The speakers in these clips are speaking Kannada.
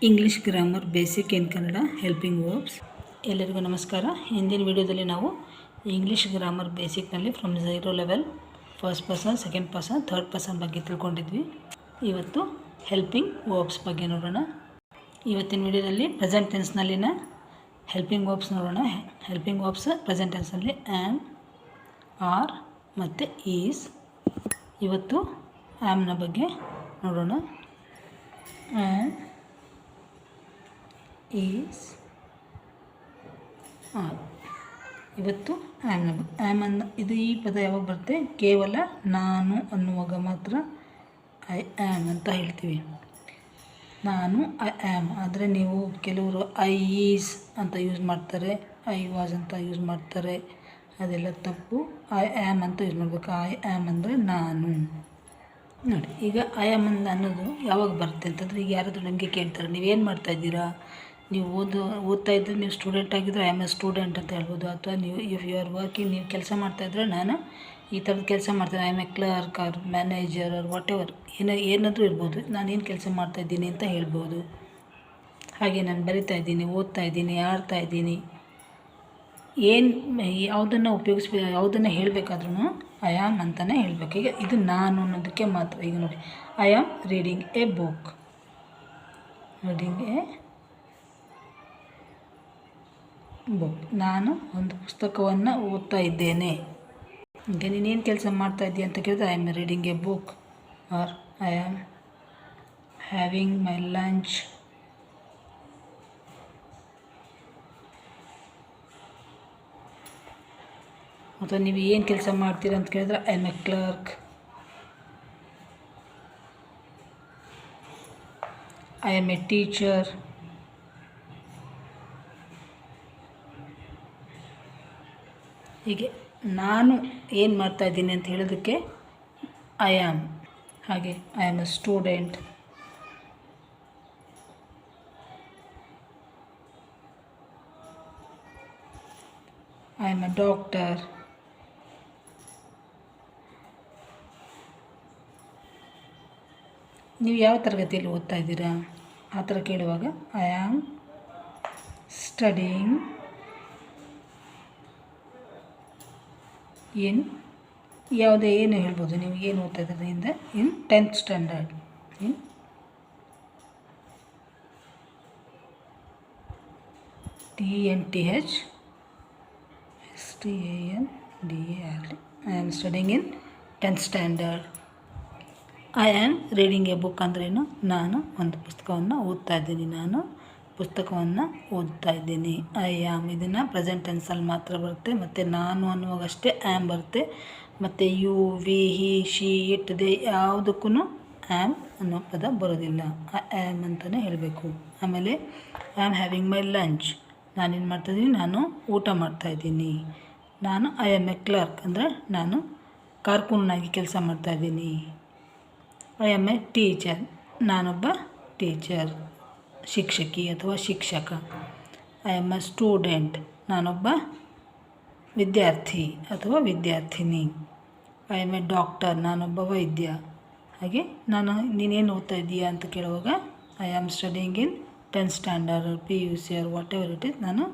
English grammar basic in Kannada helping verbs. ಎಲ್ಲರಿಗೂ ನಮಸ್ಕಾರ. ಹಿಂದಿನ ವಿಡಿಯೋದಲ್ಲಿ ನಾವು ಇಂಗ್ಲೀಷ್ ಗ್ರಾಮರ್ ಬೇಸಿಕ್ನಲ್ಲಿ from 0 level first person, second person, third person ಬಗ್ಗೆ ತಿಳ್ಕೊಂಡಿದ್ವಿ. ಇವತ್ತು ಹೆಲ್ಪಿಂಗ್ ವರ್ಬ್ಸ್ ಬಗ್ಗೆ ನೋಡೋಣ. ಇವತ್ತಿನ ವಿಡಿಯೋದಲ್ಲಿ ಪ್ರೆಸೆಂಟ್ ಟೆನ್ಸ್ನಲ್ಲಿನ ಹೆಲ್ಪಿಂಗ್ ವರ್ಬ್ಸ್ ನೋಡೋಣ. ಹೆಲ್ಪಿಂಗ್ ವರ್ಬ್ಸ್ ಪ್ರೆಸೆಂಟ್ ಟೆನ್ಸ್ನಲ್ಲಿ ಆ್ಯಮ್, ಆರ್ ಮತ್ತು ಈಸ್. ಇವತ್ತು ಆ್ಯಮ್ನ ಬಗ್ಗೆ ನೋಡೋಣ. Am, is, are. ಇವತ್ತು ಆ್ಯಮ್ ಇದು ಈ ಪದ ಯಾವಾಗ ಬರುತ್ತೆ? ಕೇವಲ ನಾನು ಅನ್ನುವಾಗ ಮಾತ್ರ ಐ ಆ್ಯಮ್ ಅಂತ ಹೇಳ್ತೀವಿ. ನಾನು ಐ ಆ್ಯಮ್. ಆದರೆ ನೀವು ಕೆಲವರು ಐ ಈಸ್ ಅಂತ ಯೂಸ್ ಮಾಡ್ತಾರೆ, ಐ ವಾಸ್ ಅಂತ ಯೂಸ್ ಮಾಡ್ತಾರೆ. ಅದೆಲ್ಲ ತಪ್ಪು. ಐ ಆ್ಯಮ್ ಅಂತ ಯೂಸ್ ಮಾಡಬೇಕು. ಐ ಆ್ಯಮ್ ಅಂದರೆ ನಾನು. ನೋಡಿ, ಈಗ ಐ ಆ್ಯಮ್ ಅನ್ನೋದು ಯಾವಾಗ ಬರುತ್ತೆ ಅಂತಂದರೆ, ಈಗ ಯಾರಾದರೂ ನಿಮಗೆ ಕೇಳ್ತಾರೆ, ನೀವೇನು ಮಾಡ್ತಾಯಿದ್ದೀರಾ? ನೀವು ಓದ್ತಾ ಇದ್ದರೆ, ನೀವು ಸ್ಟೂಡೆಂಟ್ ಆಗಿದ್ದರೆ ಐ ಆಮ್ ಎ ಸ್ಟೂಡೆಂಟ್ ಅಂತ ಹೇಳ್ಬೋದು. ಅಥವಾ ನೀವು ಇಫ್ ಯು ಆರ್ ವರ್ಕಿಂಗ್, ನೀವು ಕೆಲಸ ಮಾಡ್ತಾಯಿದ್ರೆ ನಾನು ಈ ಥರದ ಕೆಲಸ ಮಾಡ್ತೀನಿ, I am a clerk or manager or whatever, ಏನಾದರೂ ಇರ್ಬೋದು. ನಾನೇನು ಕೆಲಸ ಮಾಡ್ತಾಯಿದ್ದೀನಿ ಅಂತ ಹೇಳ್ಬೋದು. ಹಾಗೆ ನಾನು ಬರಿತಾ ಇದ್ದೀನಿ, ಓದ್ತಾ ಇದ್ದೀನಿ, ಆಡ್ತಾ ಇದ್ದೀನಿ, ಯಾವುದನ್ನು ಯಾವುದನ್ನು ಹೇಳಬೇಕಾದ್ರೂ ಐ ಆಮ್ ಅಂತಲೇ ಹೇಳಬೇಕು. ಈಗ ಇದು ನಾನು ಅನ್ನೋದಕ್ಕೆ ಮಾತ್ರ. ಈಗ ನೋಡಿ, I am reading a book. ನಾನು ಒಂದು ಪುಸ್ತಕವನ್ನು ಓದ್ತಾ ಇದ್ದೇನೆ. ಈಗ ನೀನೇನು ಕೆಲಸ ಮಾಡ್ತಾ ಇದ್ದೀಯ ಅಂತ ಕೇಳಿದ್ರೆ, I am reading a book or I am having my lunch. ಅಥವಾ ನೀವು ಏನು ಕೆಲಸ ಮಾಡ್ತೀರ ಅಂತ ಕೇಳಿದ್ರೆ, I am a clerk, I am a teacher. ಹೀಗೆ ನಾನು ಏನು ಮಾಡ್ತಾಯಿದ್ದೀನಿ ಅಂತ ಹೇಳೋದಕ್ಕೆ ಐ ಆಮ್. ಹಾಗೆ I am a student, I am a doctor, ನೀವು ಯಾವ ತರಗತಿಯಲ್ಲಿ ಓದ್ತಾ ಇದ್ದೀರಾ ಆ ಥರ ಕೇಳುವಾಗ ಐ ಆಮ್ ಸ್ಟಡಿಂಗ್ ಇನ್ ಯಾವುದೇ ಏನು ಹೇಳ್ಬೋದು. ನೀವು ಏನು ಓದ್ತಾ ಇದ್ದೀರಿ in 10th standard. In TNTH STANDARD. I am studying in 10th standard. I am reading a book ಅಂದ್ರೇನು? ನಾನು ಒಂದು ಪುಸ್ತಕವನ್ನು ಓದ್ತಾ ಇದ್ದೀನಿ. ಐ ಆಮ್ ಇದನ್ನು ಪ್ರೆಸೆಂಟ್ ಟೆನ್ಸಲ್ಲಿ ಮಾತ್ರ ಬರುತ್ತೆ. ಮತ್ತು ನಾನು ಅನ್ನುವಾಗಷ್ಟೇ ಆ್ಯಮ್ ಬರುತ್ತೆ. ಮತ್ತು you, we, he, she, it, they ಯಾವುದಕ್ಕೂ ಆ್ಯಮ್ ಅನ್ನೋ ಪದ ಬರೋದಿಲ್ಲ. ಐ ಆ್ಯಮ್ ಅಂತಲೇ ಹೇಳಬೇಕು. ಆಮೇಲೆ I am having my lunch. ನಾನೇನು ಮಾಡ್ತಾಯಿದ್ದೀನಿ? ನಾನು ಊಟ ಮಾಡ್ತಾಯಿದ್ದೀನಿ. ಐ ಆಮ್ ಎ ಕ್ಲರ್ಕ್ ಅಂದರೆ ನಾನು ಕಾರ್ಕೂನಾಗಿ ಕೆಲಸ ಮಾಡ್ತಾಯಿದ್ದೀನಿ. I am a teacher. ನಾನೊಬ್ಬ ಟೀಚರ್, ಶಿಕ್ಷಕಿ ಅಥವಾ ಶಿಕ್ಷಕ. I am a student. ನಾನೊಬ್ಬ ವಿದ್ಯಾರ್ಥಿ ಅಥವಾ ವಿದ್ಯಾರ್ಥಿನಿ. I am a doctor. ನಾನೊಬ್ಬ ವೈದ್ಯ. ಹಾಗೆ ನೀನೇನು ಓದ್ತಾ ಇದ್ದೀಯಾ ಅಂತ ಕೇಳುವಾಗ I am studying in 10th standard, PUC or whatever it is. ನಾನು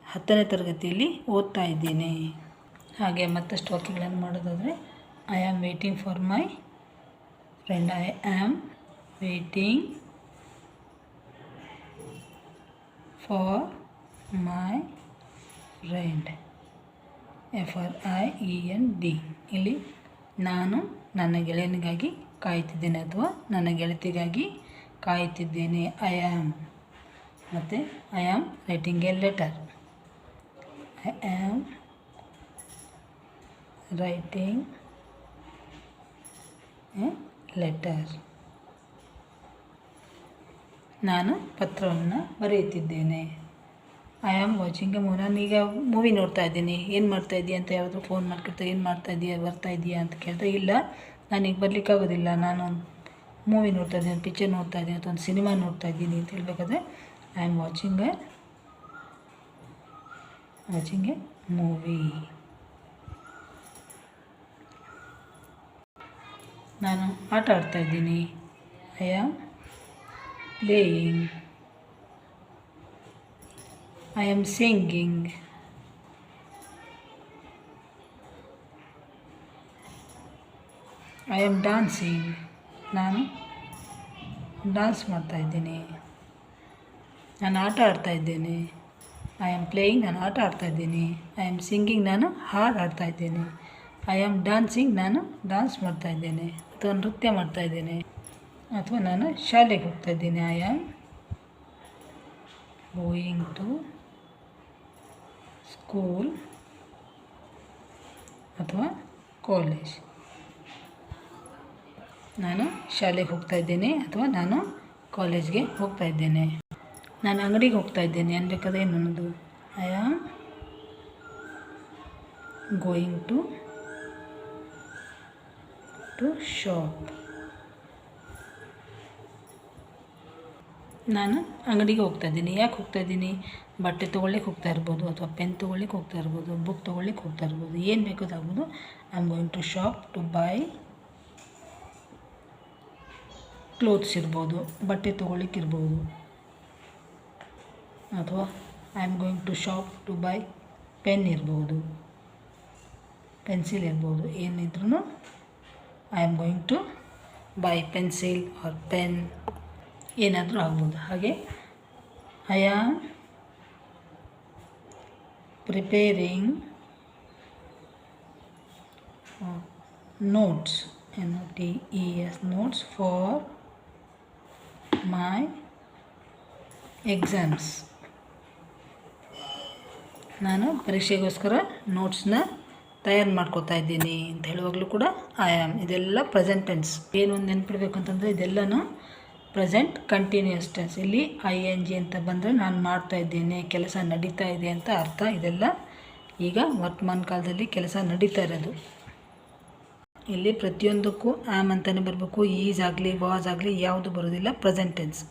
10ನೇ ತರಗತಿಯಲ್ಲಿ ಓದ್ತಾ ಇದ್ದೀನಿ. ಹಾಗೆ ಮತ್ತಷ್ಟು ವಾಕ್ಯಗಳನ್ನು ಮಾಡೋದಾದರೆ, I am waiting for my friend. I am waiting for my friend. FRIEND. ಇಲ್ಲಿ ನಾನು ನನ್ನ ಗೆಳೆಯನಿಗಾಗಿ ಕಾಯ್ತಿದ್ದೇನೆ ಅಥವಾ ನನ್ನ ಗೆಳತಿಗಾಗಿ ಕಾಯ್ತಿದ್ದೇನೆ. I am. ಮತ್ತು I am writing a letter. I am writing a letter. ನಾನು ಪತ್ರವನ್ನು ಬರೆಯುತ್ತಿದ್ದೇನೆ. I am watching a movie. ನಾನೀಗ ಮೂವಿ ನೋಡ್ತಾ ಇದ್ದೀನಿ. ಏನು ಮಾಡ್ತಾಯಿದ್ದೀಯ ಅಂತ ಯಾರಾದರೂ ಫೋನ್ ಮಾಡ್ಕೊಳ್ತಾರೆ, ಏನು ಮಾಡ್ತಾಯಿದ್ದೀಯ, ಬರ್ತಾ ಇದೆಯಾ ಅಂತ ಕೇಳಿದ್ರೆ, ಇಲ್ಲ ನಾನೀಗ ಬರಲಿಕ್ಕಾಗೋದಿಲ್ಲ, ನಾನು ಮೂವಿ ನೋಡ್ತಾ ಇದ್ದೀನಿ, ಪಿಕ್ಚರ್ ನೋಡ್ತಾ ಇದ್ದೀನಿ ಅಥವಾ ಒಂದು ಸಿನಿಮಾ ನೋಡ್ತಾ ಇದ್ದೀನಿ ಅಂತ ಹೇಳಬೇಕಾದ್ರೆ I am watching a movie. ನಾನು ಆಟ ಆಡ್ತಾಯಿದ್ದೀನಿ. I am playing, I am singing, I am dancing, ನಾನು ಡ್ಯಾನ್ಸ್ ಮಾಡ್ತಾಯಿದ್ದೀನಿ. ನಾನು ಆಟ ಆಡ್ತಾಯಿದ್ದೇನೆ. ಐ ಆಮ್ ಪ್ಲೇಯಿಂಗ್, ನಾನು ಆಟ ಆಡ್ತಾಯಿದ್ದೀನಿ. ಐ ಆಮ್ ಸಿಂಗಿಂಗ್, ನಾನು ಹಾಡು ಹಾಡ್ತಾಯಿದ್ದೇನೆ. ಐ ಆಮ್ ಡ್ಯಾನ್ಸಿಂಗ್, ನಾನು ಡ್ಯಾನ್ಸ್ ಮಾಡ್ತಾಯಿದ್ದೇನೆ ಅಥವಾ ನೃತ್ಯ ಮಾಡ್ತಾಯಿದ್ದೇನೆ. ಅಥವಾ ನಾನು ಶಾಲೆಗೆ ಹೋಗ್ತಾಯಿದ್ದೀನಿ. I am going to school ಅಥವಾ ಕಾಲೇಜ್. ನಾನು ಶಾಲೆಗೆ ಹೋಗ್ತಾಯಿದ್ದೇನೆ ಅಥವಾ ನಾನು ಕಾಲೇಜ್ಗೆ ಹೋಗ್ತಾಯಿದ್ದೇನೆ. ನಾನು ಅಂಗಡಿಗೆ ಹೋಗ್ತಾಯಿದ್ದೇನೆ ಅನ್ಬೇಕಾದ್ರೆ ಏನು ಅನ್ನೋದು? I am going to shop. ನಾನು ಅಂಗಡಿಗೆ ಹೋಗ್ತಾಯಿದ್ದೀನಿ. ಯಾಕೆ ಹೋಗ್ತಾಯಿದ್ದೀನಿ? ಬಟ್ಟೆ ತೊಗೊಳ್ಳಿಕ್ಕೆ ಹೋಗ್ತಾ ಇರ್ಬೋದು, ಅಥವಾ ಪೆನ್ ತೊಗೊಳ್ಳಿಕ್ಕೆ ಹೋಗ್ತಾ ಇರ್ಬೋದು, ಬುಕ್ ತೊಗೊಳ್ಳಿಕ್ಕೆ ಹೋಗ್ತಾ ಇರ್ಬೋದು, ಏನು ಬೇಕಾದಾಗ್ಬೋದು. I am going to shop to buy clothes ಇರ್ಬೋದು, ಬಟ್ಟೆ ತೊಗೊಳ್ಳಿಕ್ಕಿರ್ಬೋದು. ಅಥವಾ I am going to shop to buy pen ಇರ್ಬೋದು, ಪೆನ್ಸಿಲ್ ಇರ್ಬೋದು. ಏನಿದ್ರೂ I am going to buy pencil or pen, ಏನಾದರೂ ಆಗ್ಬೋದು. ಹಾಗೆ I am preparing notes, NOTES, notes for my exams. ನಾನು ಪರೀಕ್ಷೆಗೋಸ್ಕರ ನೋಟ್ಸ್ನ ತಯಾರು ಮಾಡ್ಕೋತಾ ಇದ್ದೀನಿ ಅಂತ ಹೇಳುವಾಗಲೂ ಕೂಡ ಐ ಆಮ್. ಇದೆಲ್ಲ ಪ್ರೆಸೆಂಟ್ ಟೆನ್ಸ್. ಏನು ಒಂದು ನೆನ್ಪಿಡ್ಬೇಕು ಅಂತಂದರೆ ಇದೆಲ್ಲನೂ ಪ್ರೆಸೆಂಟ್ ಕಂಟಿನ್ಯೂಸ್ ಟೆನ್ಸ್. ಇಲ್ಲಿ ING ಅಂತ ಬಂದರೆ ನಾನು ಮಾಡ್ತಾ ಇದ್ದೇನೆ, ಕೆಲಸ ನಡೀತಾ ಇದೆ ಅಂತ ಅರ್ಥ. ಇದೆಲ್ಲ ಈಗ ವರ್ತಮಾನ ಕಾಲದಲ್ಲಿ ಕೆಲಸ ನಡೀತಾ ಇರೋದು. ಇಲ್ಲಿ ಪ್ರತಿಯೊಂದಕ್ಕೂ ಆಮ್ ಅಂತಲೇ ಬರಬೇಕು. ಈಸ್ ಆಗಲಿ ವಾಸ್ ಆಗಲಿ ಯಾವುದು ಬರೋದಿಲ್ಲ, ಪ್ರೆಸೆಂಟ್ ಟೆನ್ಸ್.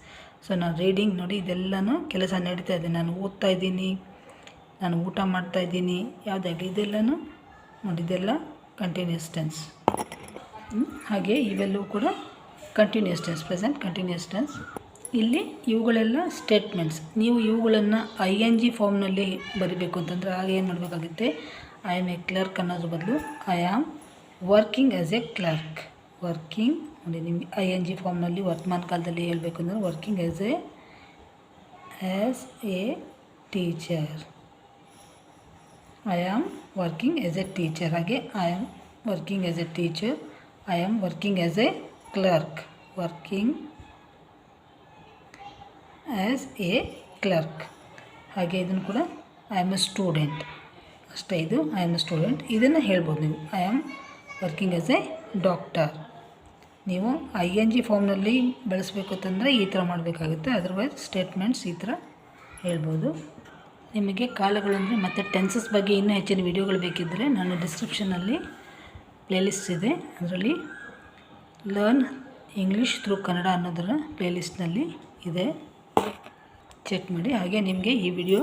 ಸೊ ನಾನು ರೀಡಿಂಗ್ ನೋಡಿ, ಇದೆಲ್ಲನೂ ಕೆಲಸ ನಡೀತಾ ಇದೆ. ನಾನು ಓದ್ತಾ ಇದ್ದೀನಿ, ನಾನು ಊಟ ಮಾಡ್ತಾ ಇದ್ದೀನಿ, ಯಾವುದಾಗಲಿ ಇದೆಲ್ಲನೂ ನೋಡಿ, ಇದೆಲ್ಲ ಕಂಟಿನ್ಯೂಸ್ ಟೆನ್ಸ್. ಹಾಗೆ ಇವೆಲ್ಲವೂ ಕೂಡ continuous tense, present continuous tense. ಇಲ್ಲಿ ಇವುಗಳೆಲ್ಲ ಸ್ಟೇಟ್ಮೆಂಟ್ಸ್. ನೀವು ಇವುಗಳನ್ನು ING ಫಾರ್ಮ್ನಲ್ಲಿ ಬರೀಬೇಕು ಅಂತಂದರೆ ಆಗ ಏನು ಮಾಡಬೇಕಾಗುತ್ತೆ? ಐ ಆಮ್ ಎ ಕ್ಲರ್ಕ್ ಅನ್ನೋದ್ರ ಬದಲು I am working as a clerk. Working ನೋಡಿ, ನಿಮಗೆ ING ಫಾರ್ಮ್ನಲ್ಲಿ ವರ್ತಮಾನ ಕಾಲದಲ್ಲಿ ಹೇಳಬೇಕು ಅಂದರೆ working as a teacher. I am working as a teacher. ಹಾಗೆ I am working as a teacher, I am working as a clerk. Working as a clerk. ಹಾಗೆ ಇದನ್ನು ಕೂಡ ಐ ಆಮ್ ಎ ಸ್ಟೂಡೆಂಟ್. ಅಷ್ಟೇ, ಇದು ಐ ಆಮ್ ಎ ಸ್ಟೂಡೆಂಟ್. ಇದನ್ನು ಹೇಳ್ಬೋದು ನೀವು. I am working as A doctor. ನೀವು ING ಫಾರ್ಮ್ನಲ್ಲಿ ಬಳಸಬೇಕು ಅಂತಂದರೆ ಈ ಥರ ಮಾಡಬೇಕಾಗುತ್ತೆ. ಅದರ್ವೈಸ್ ಸ್ಟೇಟ್ಮೆಂಟ್ಸ್ ಈ ಥರ ಹೇಳ್ಬೋದು. ನಿಮಗೆ ಕಾಲಗಳಂದರೆ ಮತ್ತು ಟೆನ್ಸಸ್ ಬಗ್ಗೆ ಇನ್ನೂ ಹೆಚ್ಚಿನ ವಿಡಿಯೋಗಳು ಬೇಕಿದ್ದರೆ ನಾನು ಡಿಸ್ಕ್ರಿಪ್ಷನಲ್ಲಿ ಪ್ಲೇಲಿಸ್ಟ್ ಇದೆ, ಅದರಲ್ಲಿ ಲರ್ನ್ ಇಂಗ್ಲೀಷ್ ಥ್ರೂ ಕನ್ನಡ ಅನ್ನೋದರ ಪ್ಲೇಲಿಸ್ಟ್ನಲ್ಲಿ ಇದೆ, ಚೆಕ್ ಮಾಡಿ. ಹಾಗೆ ನಿಮಗೆ ಈ ವಿಡಿಯೋ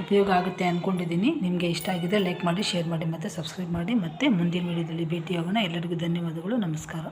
ಉಪಯೋಗ ಆಗುತ್ತೆ ಅಂದ್ಕೊಂಡಿದ್ದೀನಿ. ನಿಮಗೆ ಇಷ್ಟ ಆಗಿದೆ ಲೈಕ್ ಮಾಡಿ, ಶೇರ್ ಮಾಡಿ ಮತ್ತು ಸಬ್ಸ್ಕ್ರೈಬ್ ಮಾಡಿ. ಮತ್ತು ಮುಂದಿನ ವಿಡಿಯೋದಲ್ಲಿ ಭೇಟಿಯಾಗೋಣ. ಎಲ್ಲರಿಗೂ ಧನ್ಯವಾದಗಳು. ನಮಸ್ಕಾರ.